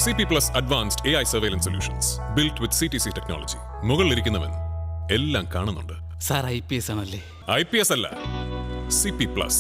CP Plus Advanced AI Surveillance Solutions built with CTC technology. മുകളിലിരിക്കുന്നവൻ എല്ലാം കാണുന്നുണ്ട്. Sir IPS ആണല്ലേ? IPS അല്ല, CP Plus.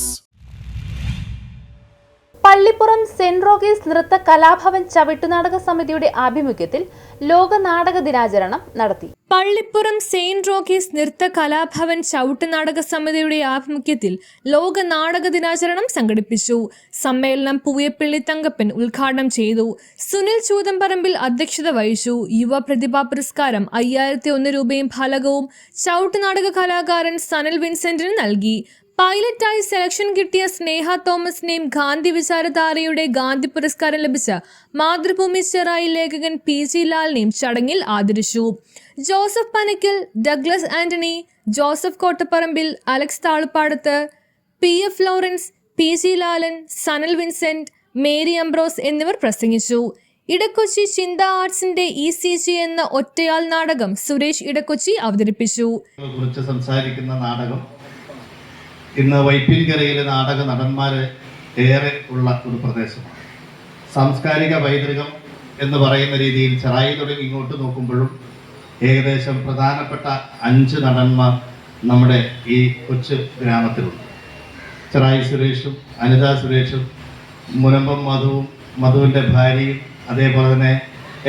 Pallippuram saint Rockies നൃത്ത കലാഭവൻ ചവിട്ടുനാടക സമിതിയുടെ ആഭിമുഖ്യത്തിൽ ലോക നാടക ദിനാചരണം നടത്തി. പള്ളിപ്പുറം സെയിന്റ് റോക്കീസ് നൃത്ത കലാഭവൻ ചവിട്ടുനാടക സമിതിയുടെ ആഭിമുഖ്യത്തിൽ ലോക നാടക ദിനാചരണം സംഘടിപ്പിച്ചു. സമ്മേളനം പൂയപ്പള്ളി തങ്കപ്പൻ ഉദ്ഘാടനം ചെയ്തു. സുനിൽ ചൂതമ്പറമ്പിൽ അധ്യക്ഷത വഹിച്ചു. യുവ പ്രതിഭാ പുരസ്കാരം 5001 രൂപയും ഫലകവും ചവിട്ടുനാടക കലാകാരൻ സനൽ വിൻസെന്റിന് നൽകി. പൈലറ്റായി സെലക്ഷൻ കിട്ടിയ സ്നേഹ തോമസിനെയും ഗാന്ധി വിചാരധാരയുടെ ഗാന്ധി പുരസ്കാരം ലഭിച്ച മാതൃഭൂമി ചെറായി ലേഖകൻ PG ലാലിനെയും ചടങ്ങിൽ ആദരിച്ചു. ജോസഫ് പനക്കൽ, ഡഗ്ലസ് ആന്റണി, ജോസഫ് കോട്ടപ്പറമ്പിൽ, അലക്സ് താളുപ്പാടത്ത്, PF ലോറൻസ്, PG ലാലൻ, സനൽ വിൻസെന്റ്, മേരി അംബ്രോസ് എന്നിവർ പ്രസംഗിച്ചു. ഇടക്കൊച്ചി ചിന്ത ആർട്സിന്റെ ECG എന്ന ഒറ്റയാൾ നാടകം സുരേഷ് ഇടക്കൊച്ചി അവതരിപ്പിച്ചു. സംസാരിക്കുന്ന നാടകം ഇന്ന് വൈപ്പിൻകരയിലെ നാടക നടന്മാരെ ഏറെ ഉള്ള ഒരു പ്രദേശമാണ്. സാംസ്കാരിക പൈതൃകം എന്ന് പറയുന്ന രീതിയിൽ ചെറായി തുടങ്ങി ഇങ്ങോട്ട് നോക്കുമ്പോഴും ഏകദേശം പ്രധാനപ്പെട്ട 5 നടന്മാർ നമ്മുടെ ഈ കൊച്ചു ഗ്രാമത്തിലുണ്ട്. ചെറായി സുരേഷും അനിത സുരേഷും മുനമ്പം മധുവും മധുവിൻ്റെ ഭാര്യയും അതേപോലെ തന്നെ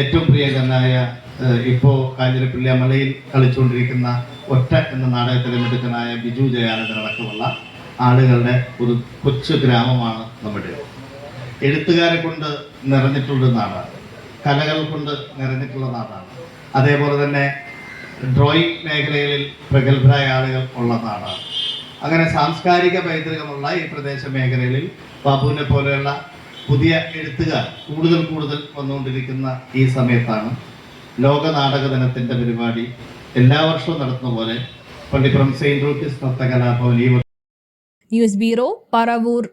ഏറ്റവും പ്രിയങ്കരനായ ഇപ്പോൾ കാഞ്ഞിരപ്പള്ളി മലയിൽ കളിച്ചുകൊണ്ടിരിക്കുന്ന ഒറ്റ എന്ന നാടകത്തിലെ മിടുക്കനായ ബിജു ജയാനന്ദനടക്കമുള്ള ആളുകളുടെ ഒരു കൊച്ചു ഗ്രാമമാണ് നമ്മുടെ. എഴുത്തുകാരെ കൊണ്ട് നിറഞ്ഞിട്ടുള്ള നാടാണ്, കലകൾ കൊണ്ട് നിറഞ്ഞിട്ടുള്ള നാടാണ്. അതേപോലെ തന്നെ ഡ്രോയിങ് മേഖലകളിൽ പ്രഗത്ഭരായ ആളുകൾ ഉള്ള നാടാണ്. അങ്ങനെ സാംസ്കാരിക പൈതൃകമുള്ള ഈ പ്രദേശ മേഖലകളിൽ ബാബുവിനെ പോലെയുള്ള പുതിയ എഴുത്തുകാർ കൂടുതൽ വന്നുകൊണ്ടിരിക്കുന്ന ഈ സമയത്താണ് ലോക നാടക ദിനത്തിൻ്റെ പരിപാടി എല്ലാ വർഷവും നടത്തുന്ന പോലെ പള്ളിപ്പുറം സെയിന്റ് റോക്കീസ് നൃത്ത കലാഭവൻ ന്യൂസ് ബ്യൂറോ, പറവൂർ.